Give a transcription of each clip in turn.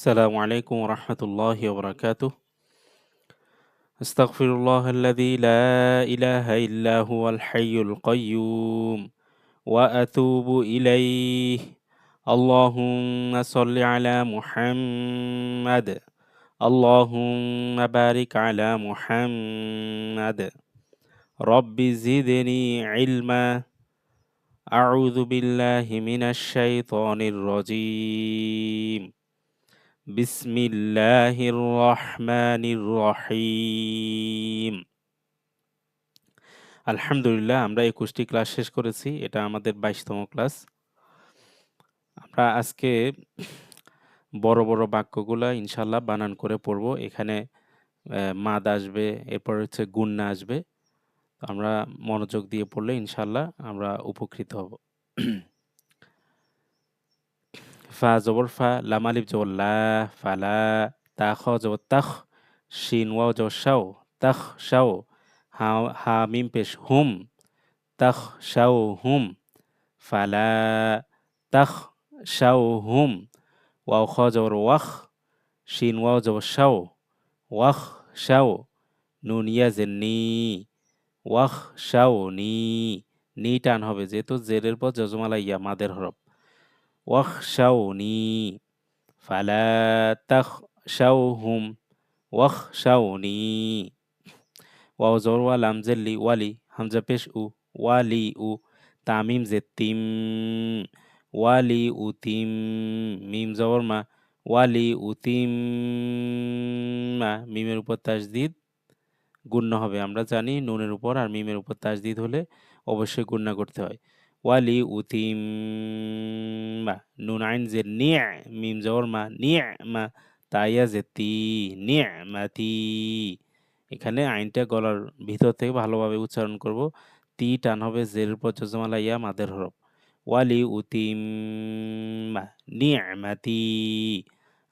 السلام عليكم ورحمة الله وبركاته. أستغفر الله الذي لا إله إلا هو الحي القيوم وأتوب إليه. اللهم صل على محمد. اللهم بارك على محمد. رب زدني علما. أعوذ بالله من الشيطان الرجيم. বিসমিল্লাহির রহমানির রহিম। আলহামদুলিল্লাহ, আমরা ২১টি ক্লাস শেষ করেছি। এটা আমাদের ২২তম ক্লাস। আমরা আজকে বড় বড় বাক্যগুলা ইনশাল্লাহ বানান করে পড়ব। এখানে মাদ আসবে, এরপর হচ্ছে গুন্না আসবে। আমরা মনোযোগ দিয়ে পড়লে ইনশাল্লাহ আমরা উপকৃত হব। ফা জবর ফা, লাম আলিফ জবর লা, ফালা। তা খ জবর তাখ, শিন ওয়াও জবর শাও, তাখ শাও। হা মিম পেশ হুম, তাখ শাও হুম। ফালা তাখ শাও হুম। ওয়াও খ জবর ওয়াখ, শিন ওয়াও জবর শাও, ওয়াখ শাও। নুন ইয়াজের নি, ওয়াখ শাও নি। নি টান হবে, যেহেতু জেরের পর যজমালা ইয়া মাদের হরফ। ওয়াখ শাও নি। ফালা তাখ শাও হুম, ওয়াখ শাও নি। ওয়াও জবর ওয়া, লাম জের লি, ওয়ালি। হামজা পেশ উ, ওয়ালি উ। তামিম জে তিম, ওয়ালি উতিম। মিম জবর মা, ওয়ালি উতিম মা। মিমের উপর তাসদিদ, গুণ্য হবে। আমরা জানি নুনের উপর আর মিমের উপর তাসদিদ হলে অবশ্যই গুণ্য করতে হয়। ওয়ালি উতিম মা। নুন আইন জে নিয়া, মিম জবর মা, নিয়া মা। তাইয়া যে তি, নিয়া মাতি। এখানে আইনটা গলার ভিতর থেকে ভালোভাবে উচ্চারণ করব। তি টান হবে, জেরের পর যজমালা ইয়া মাদের হরফ। ওয়ালি উতিম্মা নি'মাতি।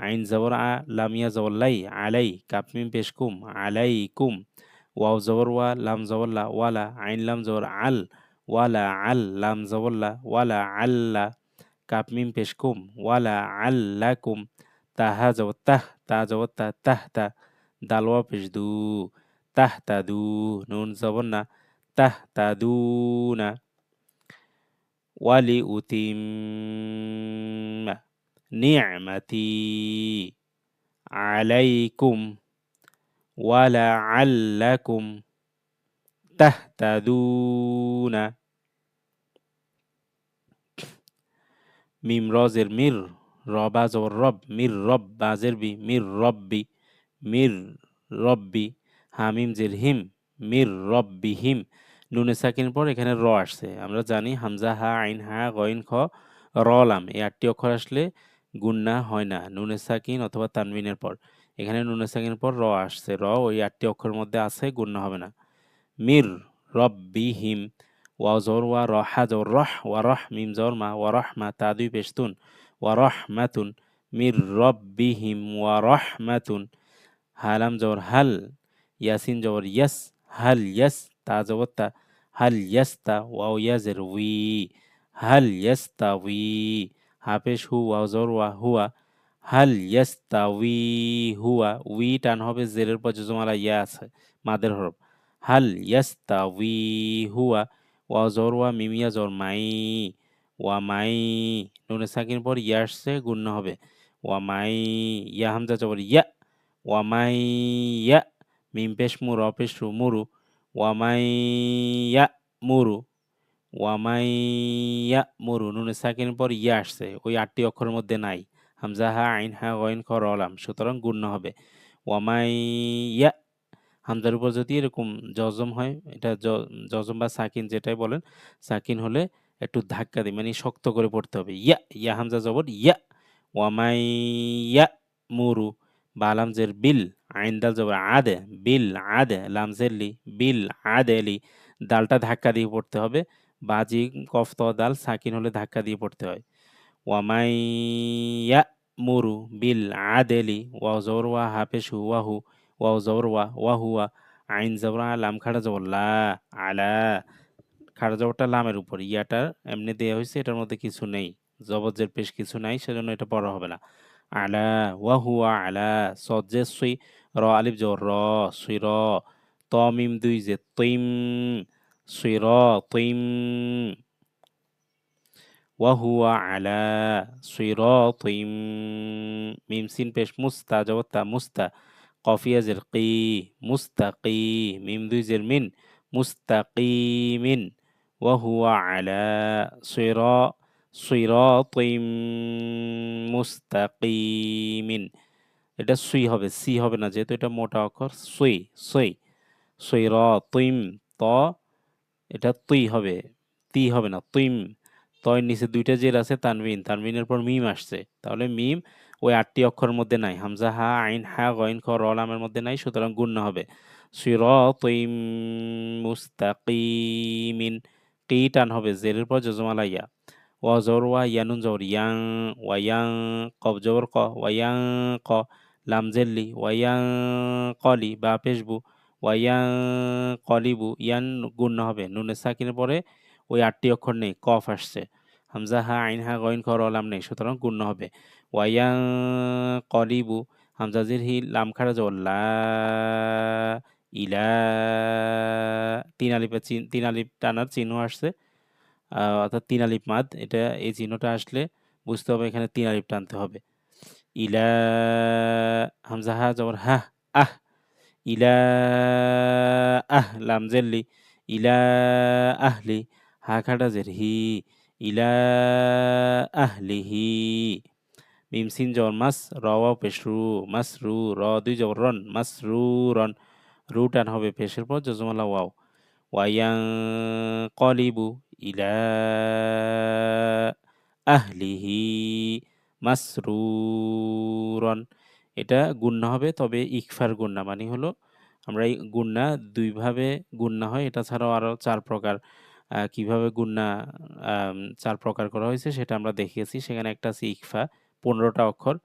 আইন জবর আ, লামিয়া জবর লাই, আলাই। কাপ মিম পেশ কুম, আলাইকুম। ওয়াও জবর ওয়া, লাম জবর লা, ওয়ালা। আইন লাম জবর আল, ওয়ালা আল। লাম জবর লা, ওয়ালা আল্লা। কাপ মিম পেশ কুম, ওয়ালা আল্লাকুম। তাহা জবর তাহ, তা জবর তা, তাহতা। দাল ওয়া পেশ দু, তাহতাদু। নুন জবর না, তাহতাদুনা। ওয়ালি উতিম্মা নি'মাতি আলাইকুম ওয়ালাআল্লাকুম তাহতাদুনা। মিম রজের মির, রবা জবর রব, মির রব বাজের বি, মির রব্বি, মির রব্বি। হামিম জের হিম, মির রব্বিহিম। নুনে সাকিনের পর এখানে র আসছে। আমরা জানি হামজা হা, আইন হা, গইন খ, র লাম, এই ৮টি অক্ষর আসলে গুন্না হয় না নুনে সাকিন অথবা তানবিনের পর। এখানে নুনে সাকিনের পর র আসছে, র ওই ৮টি অক্ষরের মধ্যে আছে, গুন্না হবে না। মির রব্বিহিম। ওয়াও জবর ওয়া, রহা জবর রহ, ওয়া রহ। মিম জবর মা, ওয়া রহমা। তা দুই পেশতুন, ওয়া রহমাতুন। মির রব্বিহিম ওয়া রহমাতুন। হালাম জবর হাল, ইয়াসিন জবর ইয়াস, হাল ইয়াস। তা জবর তা, হাল ইয়াস্তা। ওয়াও ইয়াজের উই, হাল ইয়াস্তাউই। হাফেশ হু, ওয়াও জবর ওয়া, হুয়া। হাল ইয়াস্তাউই হুয়া। উই টান হবে, জেরের পর যজমালা ইয়া আছে, মাদের হরফ। হাল ইয়াস্তাউই হুয়া। ওয়াও জবর ওয়া, মিমিয়া জবর মাই, ওয়া মাই। নুনে সাকিন পর ইয়া আসছে, গুণ্য হবে। ওয়া মাই। ইয়া হামজা জবর ইয়া, ওয়া মাই ইয়া। মিম পেশ মু, র পেশ রু, মুরু। ওয়া মাই ইয়া মুরু, ওয়া মাই ইয়া মুরু। নুনে সাকিনের পর ইয়া আসছে, ওই ৮টি অক্ষরের মধ্যে নাই। হামজা হা, আইন হা, গইন খ, র লাম, সুতরাং গুণ্য হবে। ওয়া মাই ইয়া। হামজার উপর যদি এরকম জজম হয়, এটা জজম বা সাকিন যেটাই বলেন, সাকিন হলে একটু ধাক্কা দিই, মানে শক্ত করে পড়তে হবে। ইয়া, ইয়া হামজা জবর ইয়া। ওয়ামাই ইয়া মুরু। বা লামজের বিল, আইন দাল জবর আদে, বিল আদে। লামজের লি, বিল আদেলি। দালটা ধাক্কা দিয়ে পড়তে হবে। বাজি কফ ত দাল সাকিন হলে ধাক্কা দিয়ে পড়তে হয়। ওয়ামাই ইয়া মুরু বিল আদেলি। ওয়াও জবর ওয়া, হাফেশ হু, ওয়াহু। ওয়াও জবর ওয়া, ওয়াহুয়া। আইন জবর আ, লাম খাড়া জবর লা, আলা। খাড়া জবরটা লামের উপর, ইয়াটা এমনি দেয়া হয়েছে, এটার মধ্যে কিছু নেই, জবর জের পেশ কিছু নাই, সেজন্য এটা পড়া হবে না। আলা ওয়াহুয়া আলা সদ যে সুই র আলিফ জবর র সুই র ত মিম দুই যে তৈম সুই র তৈম ওয়াহুয়া আলা সিরাতিম মিম সিন পেশ মুস্তা জবতা মুস্তা কফিয়া জের কি মুস্তাকি মিম দুই জের মিন মুস্তাকিমিন ওয়াহুয়া আলা সিরা সিরাতিম মুস্তাকিমিন এটা সুই হবে সি হবে না যেহেতু এটা মোটা অক্ষর সুই সুই সিরাতিম ত এটা তুই হবে তি হবে না তুইম তয়ের নিচে দুইটা জের আছে তানবিন তানবিনের পর মিম আসছে তাহলে মিম ওই 8টি অক্ষরের মধ্যে নাই হামজা হা আইন হা গইন খ র লামের মধ্যে নাই সুতরাং গুণ্য হবে সিরাতিম মুস্তাকিমিন কি টান হবে জেরের পর জজমালা ইয়া ওয়া জবর ওয়া ইয়ানুন জবর ইয়াং ওয়ায়াং কব জবর ক ওয়ায়াং ক লাম জেল্লি ওয়ায়াং কলি বা পেশবু ওয়ায়াং কলিবু ইয়ান গুণ্য হবে নুনে সাকিনের পরে ওই 8টি অক্ষর নেই কফ আসছে হামজা হা আইন হা গইন খ র লাম নেই সুতরাং গুণ্য হবে ওয়ায়াং কলিবু হামজাজির হি লাম খাড়া জবর লা ইলা তিন আলিফ টানার চিহ্ন আসছে অর্থাৎ তিন আলিফ মাদ এটা এই চিহ্নটা আসলে বুঝতে হবে এখানে তিন আলিফ টানতে হবে ইলা হামজা হা জবর হা আহ ইলা লাম জেল্লি ইলা আহলি হা খাটা জের হি ইলা আহলিহি মিম সিন জবর মাস র ওয়াও পেশ রু মাস রু র দুই জবর রন মাস রু রন রু টান হবে পেশের পর জজমালা ওয়াও ওয়ায়াং কলিবু ইলা আহলিহি মাসরুরন এটা গুন্না হবে তবে ইকফার গুন্না মানে হলো আমরা এই গুন্না দুইভাবে গুন্না হয় এটা ছাড়াও আরো 4 প্রকার কিভাবে গুন্না 4 প্রকার করা হয়েছে সেটা আমরা দেখিয়েছি সেখানে একটা আছে ইকফা 15টা অক্ষর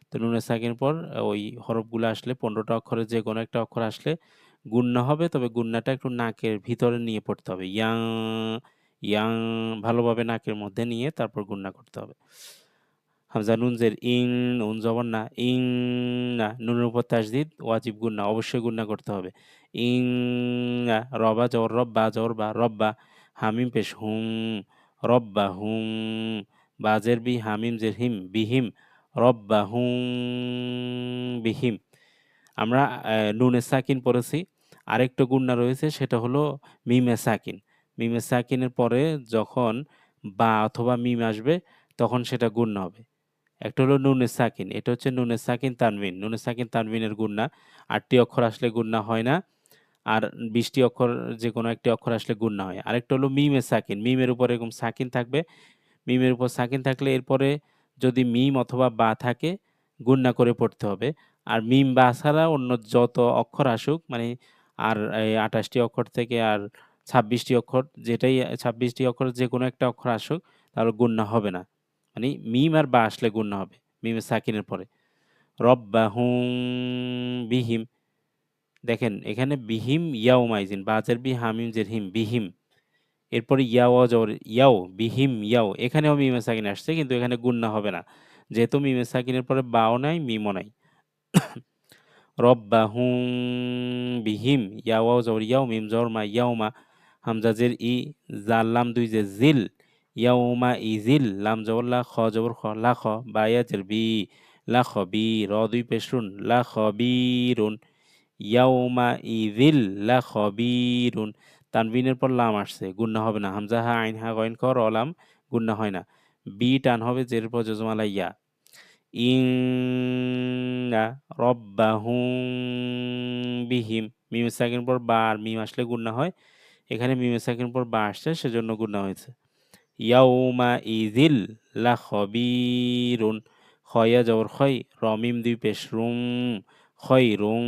তো নুনে সাকিন পর ওই হরফগুলো আসলে 15টা অক্ষরের যে কোনো একটা অক্ষর আসলে গুন্না হবে তবে গুন্নাটা একটু নাকের ভিতরে নিয়ে পড়তে হবে ইয়াং ইয়াং ভালোভাবে নাকের মধ্যে নিয়ে তারপর গুন্না করতে হবে হামজা নুন জের ইং নুন জবর না ইং না নুনের উপর তাসদিদ ওয়াজিব গুন্না অবশ্যই গুন্না করতে হবে ইং রবা জবর রব্বা জবর বা রব্বা হামিম পেশ হুম রব্বা হুম বাজের বি হামিম জের হিম বিহিম রব্বা হুম বিহিম আমরা নুনে সাকিন পড়েছি আরেকটা গুন্না রয়েছে সেটা হলো মিমে সাকিন মিমে সাকিনের পরে যখন বা অথবা মিম আসবে তখন সেটা গুন্না হবে একটা হলো নুনে সাকিন এটা হচ্ছে নুনে সাকিন তানবিন নুনে সাকিন তানবিনের গুন্না 8টি অক্ষর আসলে গুন্না হয় না আর 20টি অক্ষর যে কোনো একটি অক্ষর আসলে গুন্না হয় আরেকটা হলো মিমে সাকিন মিমের উপর এরকম সাকিন থাকবে মিমের উপর সাকিন থাকলে এরপরে যদি মিম অথবা বা থাকে গুণনা করে পড়তে হবে আর মিম বা ছাড়া অন্য যত অক্ষর আসুক মানে আর এই 28টি অক্ষর থেকে আর 26টি অক্ষর যেটাই 26টি অক্ষর যে কোনো একটা অক্ষর আসুক তাহলে গুণনা হবে না মানে মিম আর বা আসলে গুণনা হবে মিমে সাকিনের পরে রব্বাহুম বিহিম দেখেন এখানে বিহিম ইয়াউমাইজিন বাজের বি হামিম জের হিম বিহিম এরপরে ইয়াও জবর ইয়াও বিহিম ইয়াও এখানেও মিমে সাকিন আসছে কিন্তু এখানে গুন্না হবে না যেহেতু মিমে সাকিনের পরে বাও নাই মিমও নাই রব্বাহুম বিহিম ইয়াও জবর ইয়াও মিম জবর মা ইয়াউমা হামজাজের ই জাল লাম দুই যে জিল ইয়াউমা ইজিল লাম জবর লা খ জবর খ লা খ বায়াজের বি লা খ বি র দুই পেশরুন লা খ বিরুন ইয়াউমা ইজিল লা খবিরুন তানবিনের পর লাম আসছে গুন্না হবে না হামজা হা আইন হা গইন কর অলাম গুন্না হয় না বি টান হবে জের পর জজমালা ইয়া ইন্না রব্বাহুম বিহিম মিম সাকিন পর বা আর মিম আসলে গুন্না হয় এখানে মিম সাকিন পর বা আসছে সেজন্য গুন্না হয়েছে ইয়াউমা ইজিল লা খবিরুন খয়া জবর খয় রমিম দুই পেশ রুম খয় রুম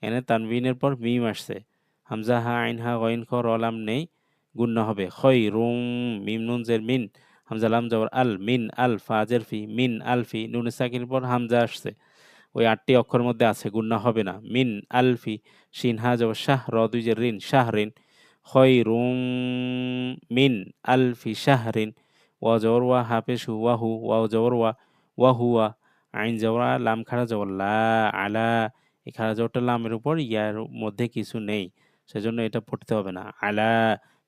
এনে তানবিনের পর মিম আসছে হামজা হা আইন হা গইন খ রলাম নেই গুণ্য হবে খয় রুম মিম নুন জের মিন হামজা লাম জবর আল মিন আল ফাজের ফি মিন আলফি নুন সাকিনের পর হামজা আসছে ওই 8টি অক্ষর মধ্যে আছে গুণ্য হবে না মিন আলফি শিন হা জবর শাহ র দুই জের রিন শাহ রিন খয়রুম মিন আলফি শাহরিন ওয়া জবর ওয়া হাফেজ ওয়াহু ওয়া জবর ওয়া ওয়াহুয়া আইন জবরা লাম খাড়া জবর লা আলা, এই খাড়া জবরটা লামের উপর, ইয়ার মধ্যে কিছু নেই, সেজন্য এটা পড়তে হবে না। আলা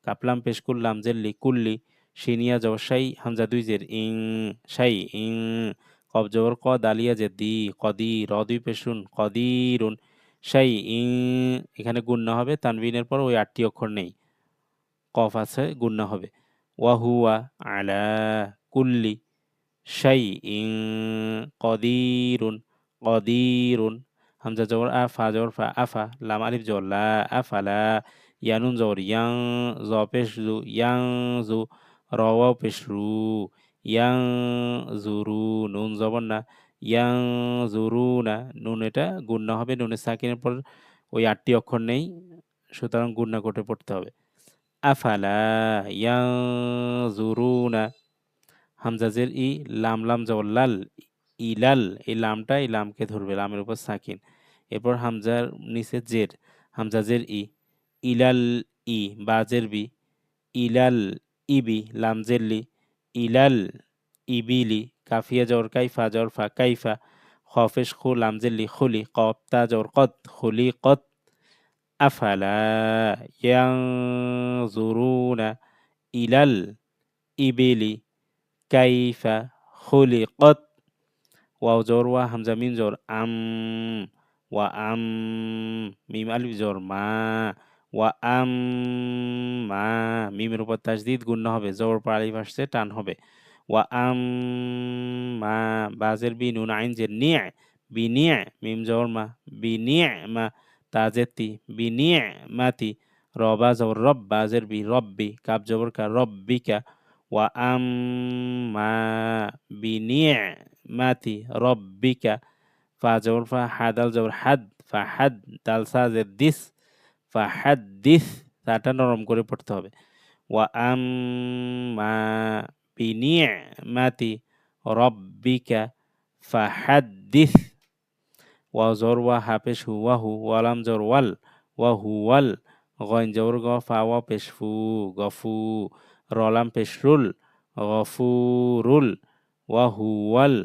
কাপলাম পেশ করলাম জেল্লি কুল্লি, শিনিয়া জবর শাই, হামজা দুই জের ইং, শাই ইং, কব জবর ক, দালিয়া জের দি, কদি, র দুই পেশুন কদিরুন, শাই ইং, এখানে গুণনা হবে, তানবিনের পর ওই 8টি অক্ষর নেই, কফ আছে, গুণনা হবে। ওয়াহুয়া আলা কুল্লি শাই ইং কদিরুন, কদিরুন, হামজা জবর আ, ফা জবর ফা, আফা, লাম আলিফ জবর লা, আফালা, ইয়ানুন জবর ইয়াং, জ পেশ জু, ইয়াং জু, র ওয়াও পেশ রু, ইয়াং জুরু, নুন জবর না, ইয়াং জুরু না, নুন এটা গুণনা হবে, নুনের সাকিনের পর ওই 8টি অক্ষর নেই, সুতরাং গুণনা করে পড়তে হবে। আফালা ইয়াং জুরু না, হামজাজের ই, লাম লাম জবর লাল, ইলাল, এই লামটা এই লামকে ধরবে, লামের উপর সাকিন, এরপর হামজার নিচে জের, হামজাজের ই, ইলাল ই, বাজের বি, ইলাল ইবি, লাম জেরলি, ইলাল ইবিলি, কাফিয়া জবর কাইফা জবর ফা, কাইফা, খফেশ খু, লাম জেরলি খুলি, কপ্তা জবর কত, খুলি কত, আফালা ইয়ানজুরুনা ইলাল ইবিলি কাইফা খুলিকত, ওয়াও জবর ওয়া, হামজা মিম জবর আম, ওয়া আম, মিম আলিফ জবর মা, ওয়া আম মা, মিমের উপর তাসদিদ, গুণনা হবে, জবর পর আলিফ আসছে, টান হবে। ওয়া আম মা, বাজের বি, নুন আইন জের নিয়ে, বি নিয়ে, মিম জবর মা, বি নিয়ে মা, তাজের তি, বি নিয়ে মাতি, রবা জবর রব, বাজের বি, রব্বি, কাব জবর কা, রব্বিকা, ওয়া আম মা বিনিয়ামাতি রব্বিকা, ফা জবর ফা, হাদাল জবর হাদ, ফা হাদ, দাল সাজের দিস, ফা হাদ দিস, তাটা নরম করে পড়তে হবে। ওয়া আম মা বিনিয়ামাতি রব্বিকা ফা হাদ দিস, ওয়া জবর ওয়া, হাফেশ হু, ওয়াহু, ওয়ালাম জবর ওয়াল, ওয়াহু ওয়াল, গইন জবর গ, ফা ওয়া পেশ ফু, গফু, রলাম পেশ রুল, গফুরুল, ওয়াহুয়াল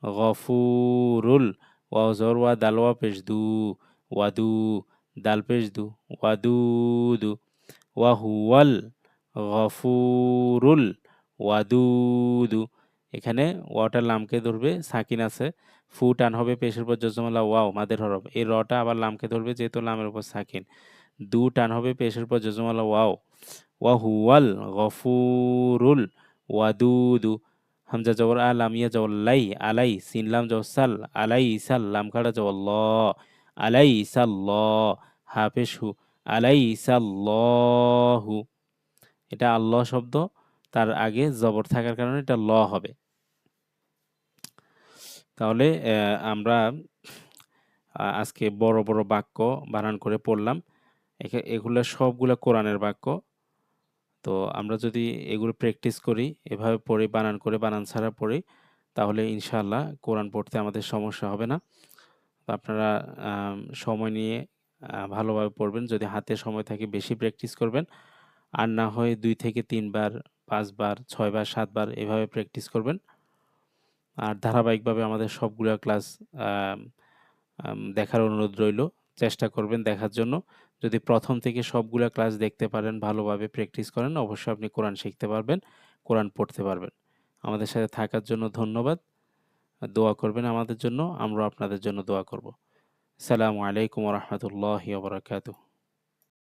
গফুরুল, ওয়া জবর ওয়া, দাল ওয়া পেশ দু, ওয়াদু, দাল পেশ দু, ওয়াদুদু, ওয়াহুয়াল গফুরুল ওয়াদুদু, এখানে ওয়াটা লামকে ধরবে, সাকিন আছে, ফু টান হবে, পেশের উপর জজমালা ওয়াও মাদের হরফ, এই রটা আবার লামকে ধরবে, যেহেতু লামের উপর সাকিন, দু টান হবে, পেশের উপর জজমালা ওয়াও, ওয়াহুয়াল গফুরুল ওয়াদুদু, হামজা জবর আ, লামিয়া জবর লাই, আলাই, সিনলাম জবর সাল, আলাই সাল, লাম খাড়া জবর ল, আলাই সাল, হাফেশ হু, আলাই সাল্লাহু, এটা আল্লাহ শব্দ, তার আগে জবর থাকার কারণে এটা ল হবে। তাহলে আমরা আজকে বড় বড় বাক্য বানান করে পড়লাম, এগুলো সবগুলো কোরআনের বাক্য। তো আমরা যদি এগুলো প্র্যাকটিস করি, এভাবে পড়ি, বানান করে, বানান ছাড়া পড়ি, তাহলে ইনশাআল্লাহ কোরআন পড়তে আমাদের সমস্যা হবে না। আপনারা সময় নিয়ে ভালোভাবে পড়বেন, যদি হাতে সময় থাকে বেশি প্র্যাকটিস করবেন, আর না হয় 2 থেকে 3 বার, 5 বার, 6 বার, 7 বার এভাবে প্র্যাকটিস করবেন। আর ধারাবাহিকভাবে আমাদের সবগুলা ক্লাস দেখার অনুরোধ রইল, চেষ্টা করবেন দেখার জন্য। যদি প্রথম থেকে সবগুলা ক্লাস দেখতে পারেন, ভালোভাবে প্র্যাকটিস করেন, অবশ্যই আপনি কোরআন শিখতে পারবেন, কোরআন পড়তে পারবেন। আমাদের সাথে থাকার জন্য ধন্যবাদ। দোয়া করবেন আমাদের জন্য, আমরা আপনাদের জন্য দোয়া করব। আসসালামু আলাইকুম ওয়া রাহমাতুল্লাহি ওয়া বারাকাতুহু।